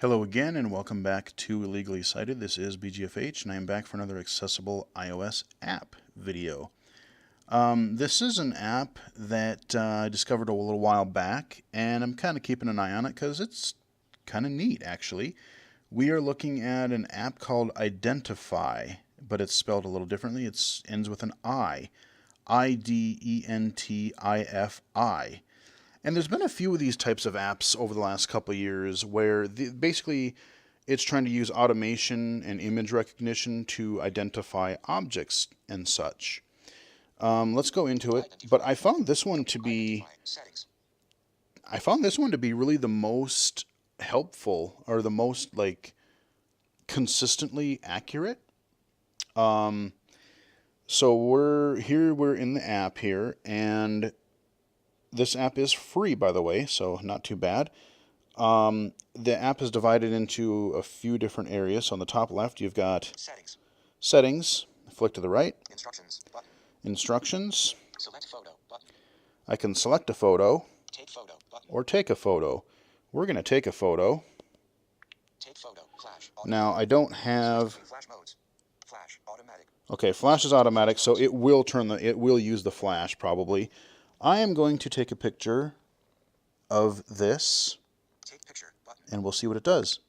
Hello again and welcome back to Illegally Cited. This is BGFH and I am back for another accessible iOS app video. This is an app that I discovered a little while back and I'm kind of keeping an eye on it because it's kind of neat actually. We are looking at an app called Identifi, but it's spelled a little differently. It ends with an I. Identifi. And there's been a few of these types of apps over the last couple of years where basically it's trying to use automation and image recognition to identify objects and such. Let's go into it. But I found this one to be really the most helpful or the most consistently accurate. So we're in the app here, and this app is free, by the way, so not too bad. The app is divided into a few different areas. So on the top left, you've got Settings. Flick to the right. Instructions. Button. Instructions. Select photo. Button. I can select a photo. Take photo. Button. Or take a photo. We're going to take a photo. Take photo. Flash. Now, I don't have... Flash modes. Flash. Automatic. Okay, flash is automatic, so it will use the flash, probably. I am going to take a picture of this, take picture button, and we'll see what it does.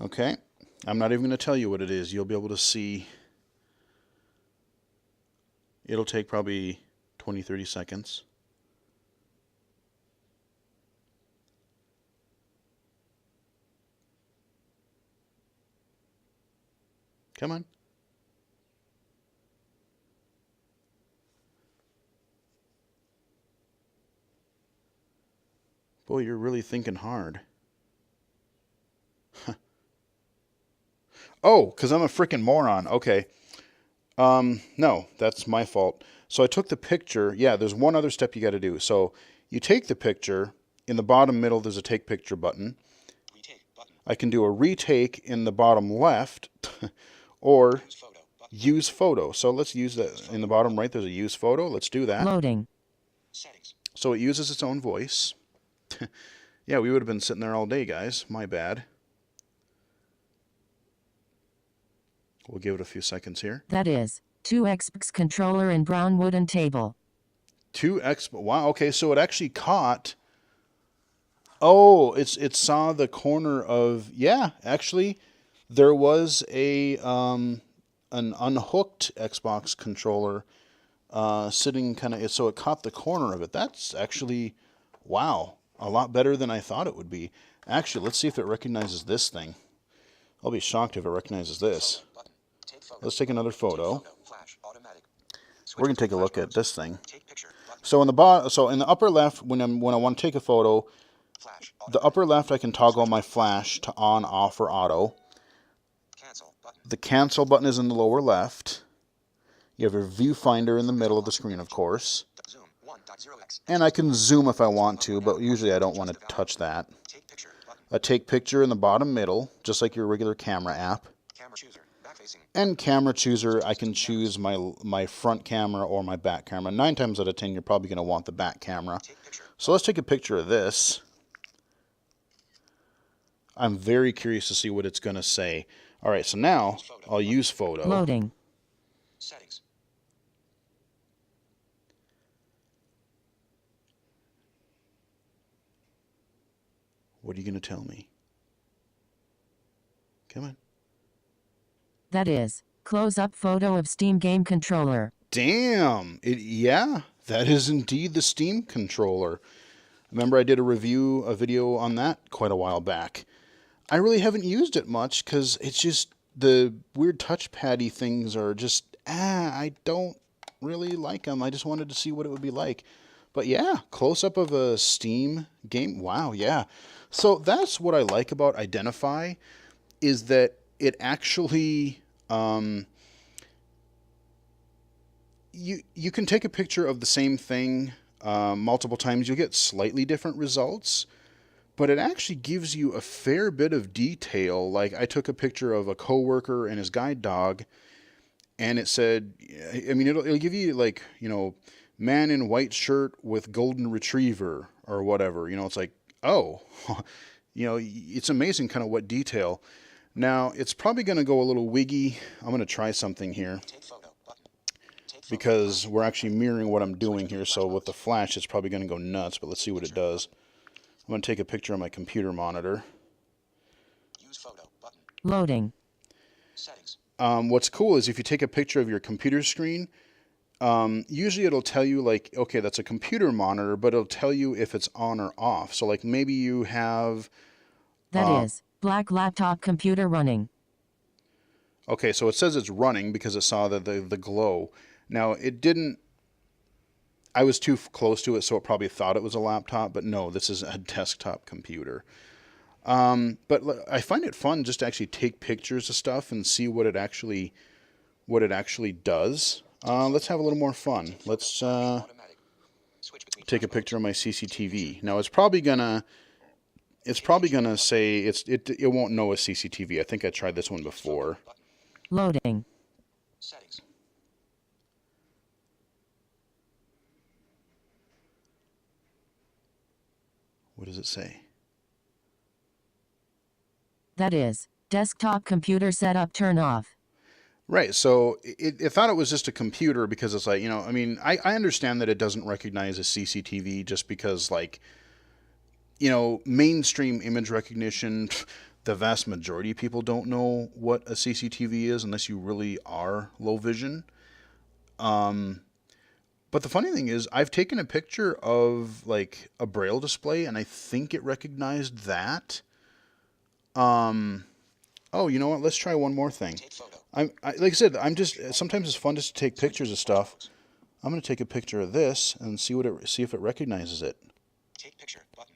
Okay, I'm not even going to tell you what it is. You'll be able to see. It'll take probably 20-30 seconds. Come on. Boy, you're really thinking hard. Oh, because I'm a freaking moron. Okay. No, that's my fault. So I took the picture. Yeah, there's one other step you got to do. So you take the picture. In the bottom middle, there's a Take Picture button. Retake button. I can do a retake in the bottom left, or use photo. So let's use that. In the bottom right, there's a Use Photo. Let's do that. Loading. Settings. So it uses its own voice. Yeah, we would have been sitting there all day, guys. My bad. We'll give it a few seconds here. That is 2Xbox controller and brown wooden table. 2X. Wow. Okay, so it actually caught. Oh, it saw the corner of. Yeah, actually, there was an unhooked Xbox controller sitting kind of. So it caught the corner of it. That's actually, wow. A lot better than I thought it would be. Actually, let's see if it recognizes this thing. I'll be shocked if it recognizes this. Let's take another photo. We're going to take a look at this thing. So in the upper left, when I want to take a photo, the upper left I can toggle my flash to on, off, or auto. The cancel button is in the lower left. You have your viewfinder in the middle of the screen, of course. And I can zoom if I want to, but usually I don't want to touch that. A Take Picture in the bottom middle, just like your regular camera app. And Camera Chooser, I can choose my front camera or my back camera. 9 times out of 10, you're probably going to want the back camera. So let's take a picture of this. I'm very curious to see what it's going to say. All right, so now I'll use photo. Loading. Settings. What are you going to tell me? Come on. That is close-up photo of Steam game controller. Damn. Yeah, that is indeed the Steam controller. Remember I did a video on that quite a while back. I really haven't used it much because it's just the weird touchpad-y things are just, I don't really like them. I just wanted to see what it would be like. But yeah, close-up of a Steam game. Wow, yeah. So that's what I like about Identifi, is that it actually, you can take a picture of the same thing multiple times. You'll get slightly different results, but it actually gives you a fair bit of detail. Like I took a picture of a coworker and his guide dog, and it said, I mean, it'll give you man in white shirt with golden retriever or whatever. It's like, Oh, it's amazing kind of what detail. Now, it's probably going to go a little wiggy. I'm going to try something here because we're actually mirroring what I'm doing here. So with the flash, it's probably going to go nuts, but let's see what it does. I'm going to take a picture of my computer monitor. Loading. What's cool is if you take a picture of your computer screen, usually it'll tell you like, okay, that's a computer monitor, but it'll tell you if it's on or off. So like maybe you have, That is black laptop computer running. okay, so it says it's running because it saw the glow. Now it didn't, I was too close to it, so it probably thought it was a laptop, but no, this is a desktop computer. But I find it fun just to actually take pictures of stuff and see what it actually does. Let's have a little more fun. Let's take a picture of my CCTV. Now it's probably gonna say it won't know a CCTV. I think I tried this one before. Loading. What does it say? That is desktop computer setup turn off. Right, so it thought it was just a computer because it's like, I mean, I understand that it doesn't recognize a CCTV just because, like, mainstream image recognition, the vast majority of people don't know what a CCTV is unless you really are low vision. But the funny thing is, I've taken a picture of, like, a braille display, and I think it recognized that. Oh, you know what? Let's try one more thing. Like I said, sometimes it's fun just to take pictures of stuff. I'm going to take a picture of this and see if it recognizes it. Take picture button.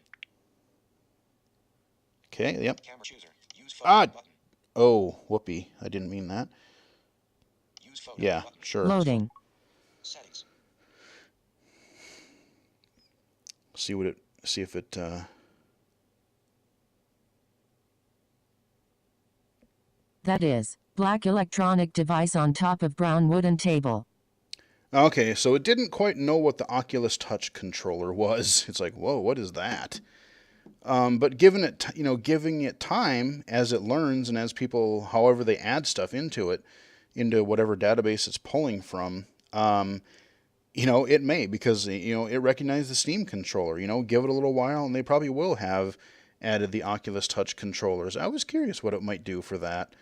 Okay, yep. Camera chooser. Use photo button. Oh, whoopee. I didn't mean that. Use photo Yeah, button. sure. Loading. Settings. See if it That is black electronic device on top of brown wooden table. Okay, so it didn't quite know what the Oculus Touch controller was. It's like, whoa, what is that? But giving it time as it learns and as people, however they add stuff into it, into whatever database it's pulling from, it may because it recognized the Steam controller. Give it a little while, and they probably will have added the Oculus Touch controllers. I was curious what it might do for that.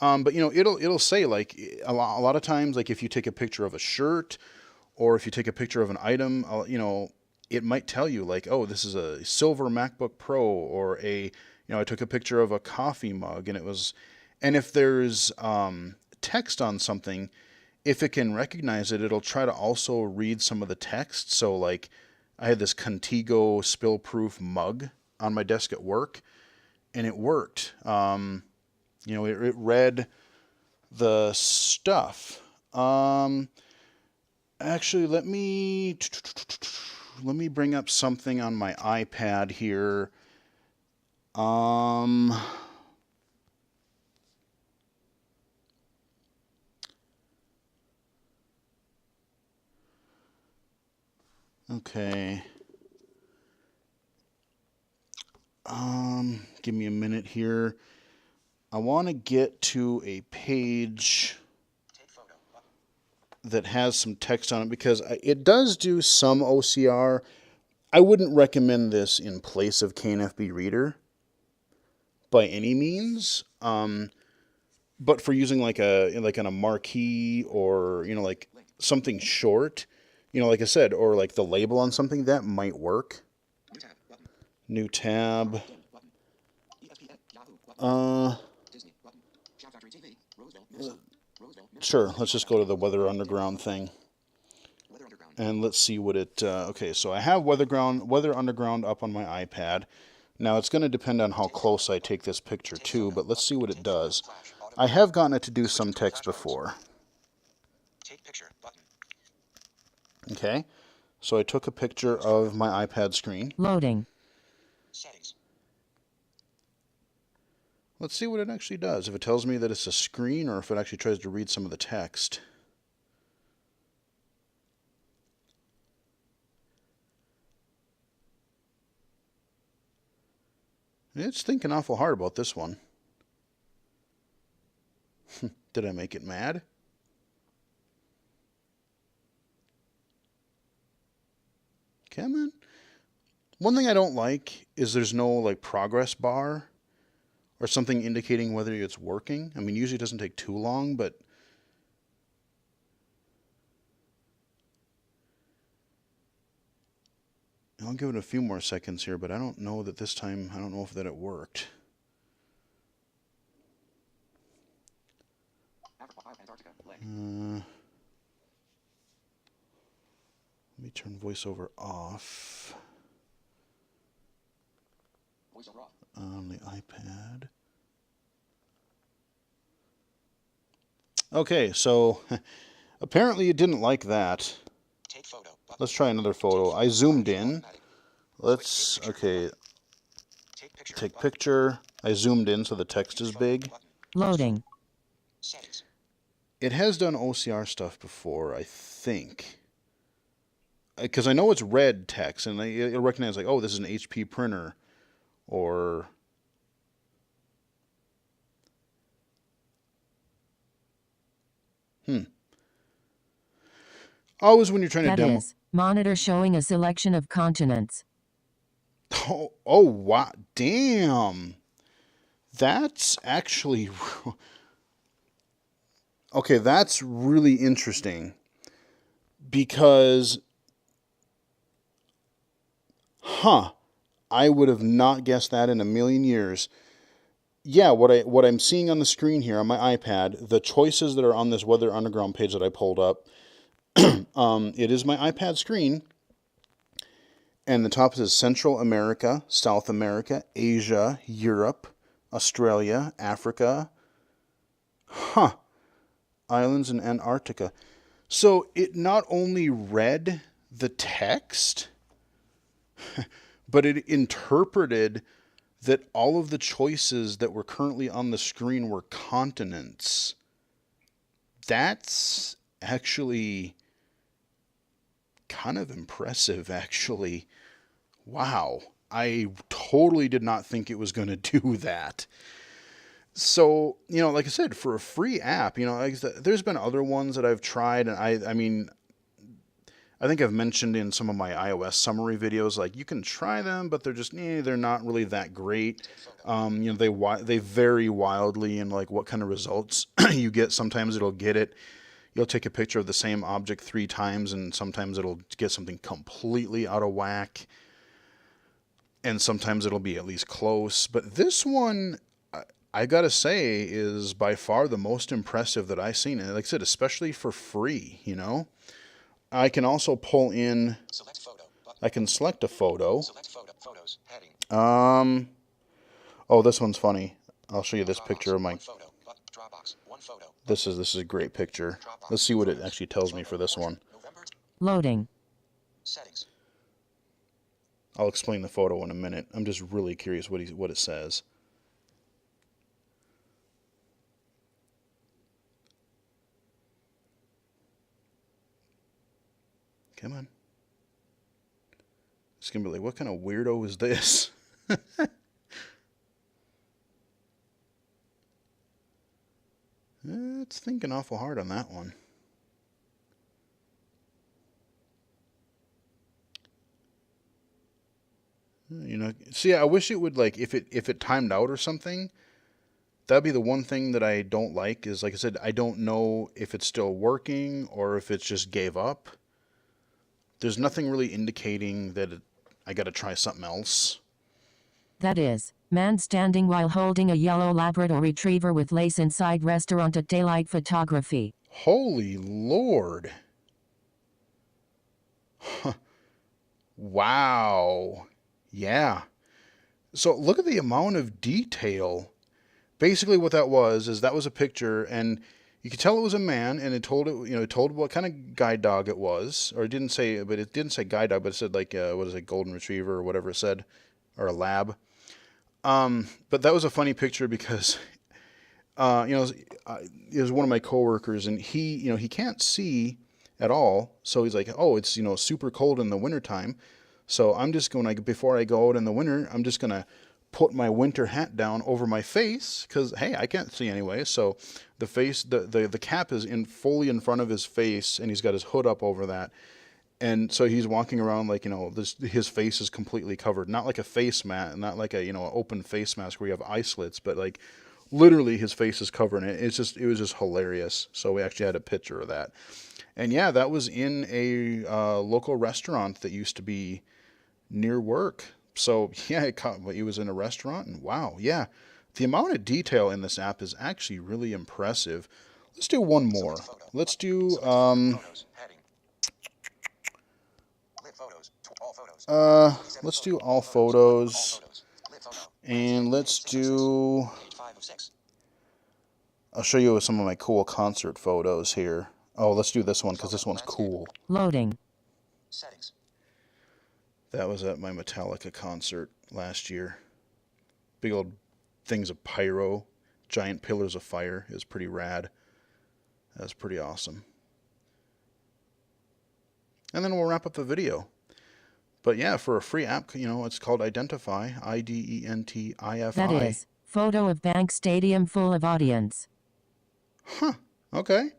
But it'll say like a lot of times, like if you take a picture of a shirt or if you take a picture of an item, it might tell you like, oh, this is a silver MacBook Pro, or I took a picture of a coffee mug, and if there's text on something, if it can recognize it, it'll try to also read some of the text. So like, I had this Contigo spill-proof mug on my desk at work, and it worked. It read the stuff. Actually, let me bring up something on my iPad here. Okay. Give me a minute here. I want to get to a page that has some text on it because it does do some OCR. I wouldn't recommend this in place of KNFB Reader by any means. But for using like on a marquee or like something short, like I said, or like the label on something, that might work. New tab. Sure, let's just go to the Weather Underground thing. And let's see what it... okay, so I have Weather Underground up on my iPad. Now, it's going to depend on how close I take this picture too, but let's see what it does. I have gotten it to do some text before. Take picture button. Okay, so I took a picture of my iPad screen. Loading. Settings. Let's see what it actually does. If it tells me that it's a screen or if it actually tries to read some of the text. It's thinking awful hard about this one. Did I make it mad? Come on. One thing I don't like is there's no like progress bar or something indicating whether it's working. I mean, usually it doesn't take too long, but I'll give it a few more seconds here, but I don't know that this time, I don't know if that it worked. Let me turn voiceover off on the iPad. Okay, so apparently you didn't like that. Take photo. Button. Let's try another photo. I zoomed in. Let's, okay, take picture. I zoomed in so the text is big. Loading. Settings. It has done OCR stuff before, I think. Because I know it's red text, and it'll recognize, like, oh, this is an HP printer, or... Always when you're trying to demo... That is, monitor showing a selection of continents. Oh, wow. Damn. That's actually... Okay, that's really interesting. Because... I would have not guessed that in a million years. Yeah, what I'm seeing on the screen here on my iPad, the choices that are on this Weather Underground page that I pulled up, it is my iPad screen, and the top says Central America, South America, Asia, Europe, Australia, Africa, islands, and Antarctica. So it not only read the text, but it interpreted that all of the choices that were currently on the screen were continents. That's actually kind of impressive, actually. Wow. I totally did not think it was going to do that. So, like I said, for a free app, there's been other ones that I've tried, and I mean, I think I've mentioned in some of my iOS summary videos, like, you can try them, but they're just, they're not really that great. They vary wildly in, like, what kind of results you get. Sometimes it'll get it. You'll take a picture of the same object 3 times, and sometimes it'll get something completely out of whack. And sometimes it'll be at least close. But this one, I gotta say, is by far the most impressive that I've seen. And like I said, especially for free, I can also pull in... Select photo. Button. I can select a photo. Select photo. Photos. Heading. Oh, this one's funny. I'll show you this Dropbox. picture of my... One photo. Button. Dropbox. One photo. This is a great picture. Let's see what it actually tells me for this one. November. Loading. Settings. I'll explain the photo in a minute. I'm just really curious what it says. Come on. It's going to be like, what kind of weirdo is this? It's thinking awful hard on that one. See, I wish it would, like, if it timed out or something, that'd be the one thing that I don't like is, like I said, I don't know if it's still working or if it just gave up. There's nothing really indicating that I got to try something else. That is, man standing while holding a yellow Labrador retriever with lace inside restaurant at daylight photography. Holy Lord. Wow. Yeah. So look at the amount of detail. Basically what that was a picture, and you could tell it was a man, and it told what kind of guide dog it was, or it didn't say guide dog, but it said, like, what is it, golden retriever or whatever it said, or a lab. But that was a funny picture because, it was one of my coworkers, and he can't see at all. So he's like, oh, it's, super cold in the wintertime. So I'm just going to, before I go out in the winter, I'm just going to put my winter hat down over my face because, hey, I can't see anyway. So the cap is fully in front of his face, and he's got his hood up over that. And so he's walking around like, his face is completely covered. Not like a face mask, not like an open face mask where you have eye slits, but like literally his face is covered. And it was just hilarious. So we actually had a picture of that. And yeah, that was in a local restaurant that used to be near work. So yeah, he was in a restaurant, and wow, yeah. The amount of detail in this app is actually really impressive. Let's do one more. Let's do, Photos. Heading. Lit photos. All photos. let's do all photos. Photos. Lit photo. And let's do, Page 5 of 6. I'll show you some of my cool concert photos here. Oh, let's do this one because this one's cool. Loading. Settings. That was at my Metallica concert last year. Big old things of pyro, giant pillars of fire. It was pretty rad. That was pretty awesome. And then we'll wrap up the video. But yeah, for a free app, it's called Identifi, Identifi. That is, photo of bank stadium full of audience. Huh, okay.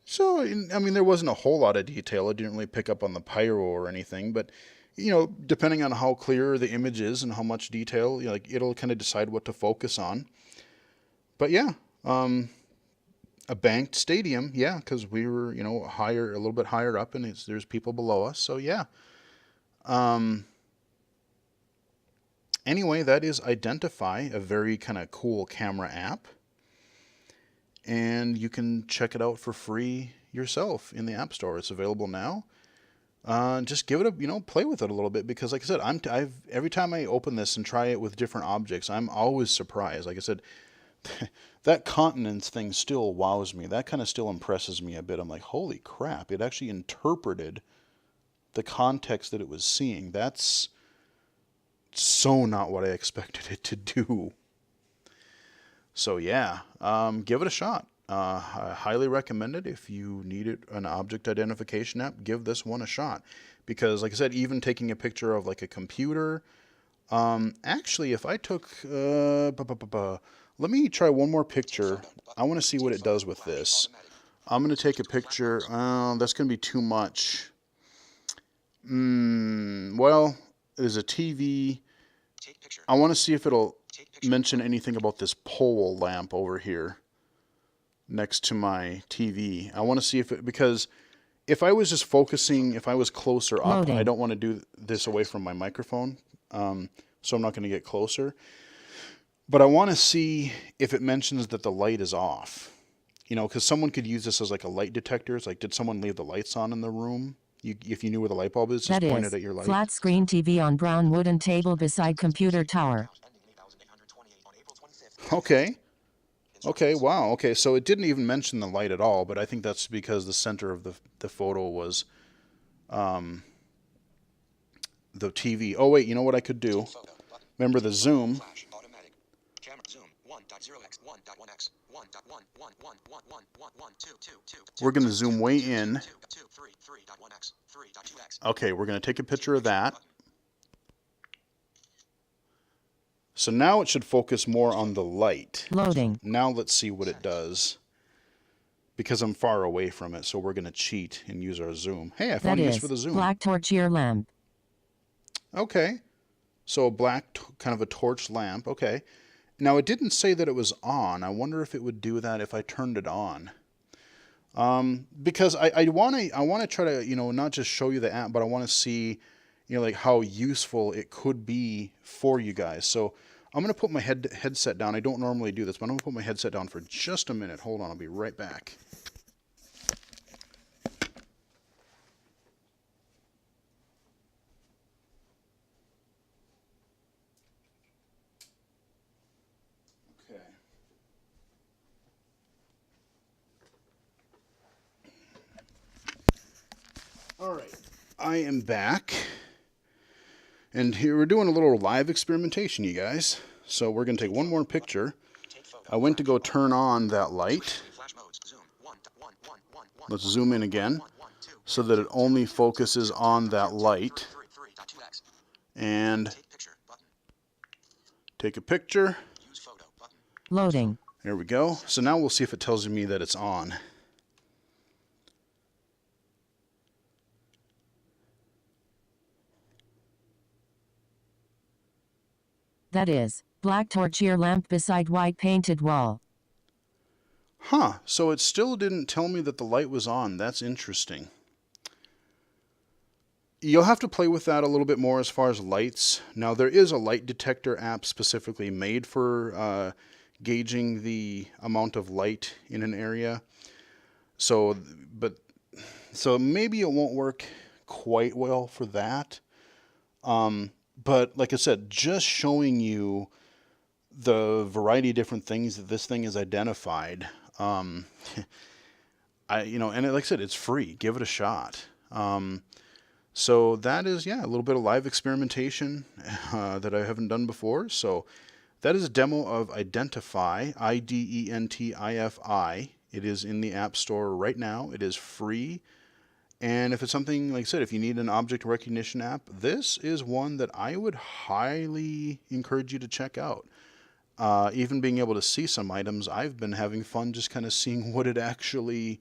So, I mean, there wasn't a whole lot of detail. It didn't really pick up on the pyro or anything, but, depending on how clear the image is and how much detail, it'll kind of decide what to focus on. But yeah, a banked stadium, yeah, because we were, a little bit higher up, and there's people below us, so yeah. Anyway, that is Identifi, a very kind of cool camera app. And you can check it out for free yourself in the App Store. It's available now. Just give it a, play with it a little bit because, like I said, every time I open this and try it with different objects, I'm always surprised. Like I said, that continents thing still wows me. That kind of still impresses me a bit. I'm like, holy crap! It actually interpreted the context that it was seeing. That's so not what I expected it to do. So yeah, give it a shot. I highly recommend it. If you need an object identification app, give this one a shot. Because like I said, even taking a picture of like a computer, actually if I took, let me try one more picture. I want to see what it does with this. I'm going to take a picture. That's going to be too much. Well, there's a TV. I want to see if it'll mention anything about this pole lamp over here next to my TV. I want to see because if I was just focusing, if I was closer up, Loading. I don't want to do this away from my microphone, so I'm not going to get closer. But I want to see if it mentions that the light is off. Because someone could use this as like a light detector. It's like, did someone leave the lights on in the room? If you knew where the light bulb is, just point it at your light. Flat screen TV on brown wooden table beside computer tower. Okay. Okay, wow. Okay, so it didn't even mention the light at all, but I think that's because the center of the photo was the TV. Oh, wait, you know what I could do? Remember the zoom? We're going to zoom way in. Okay, we're going to take a picture of that. So now it should focus more on the light. Loading. Now let's see what it does. Because I'm far away from it, so we're going to cheat and use our zoom. Hey, I found use for the zoom. Black torch ear lamp. Okay. So a black, kind of a torch lamp. Okay. Now it didn't say that it was on. I wonder if it would do that if I turned it on. Because I want to try to, not just show you the app, but I want to see, like how useful it could be for you guys. So I'm going to put my headset down. I don't normally do this, but I'm going to put my headset down for just a minute. Hold on, I'll be right back. Okay. All right, I am back. And here we're doing a little live experimentation, you guys. So we're going to take one more picture. I went to go turn on that light. Let's zoom in again so that it only focuses on that light. And take a picture. Use photo button. Loading. There we go. So now we'll see if it tells me that it's on. That is, black torchlight lamp beside white painted wall. Huh, so it still didn't tell me that the light was on. That's interesting. You'll have to play with that a little bit more as far as lights. Now, there is a light detector app specifically made for gauging the amount of light in an area. So maybe it won't work quite well for that. But like I said, just showing you the variety of different things that this thing has identified. And like I said, it's free. Give it a shot. So that is, a little bit of live experimentation that I haven't done before. So that is a demo of Identifi, Identifi. It is in the App Store right now. It is free. And if it's something, like I said, if you need an object recognition app, this is one that I would highly encourage you to check out. Even being able to see some items, I've been having fun just kind of seeing what it actually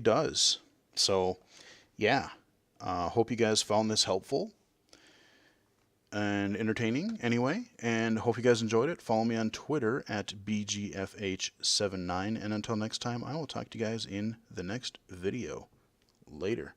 does. So, yeah. Hope you guys found this helpful and entertaining anyway, and hope you guys enjoyed it. Follow me on Twitter at BGFH79, and until next time, I will talk to you guys in the next video. Later.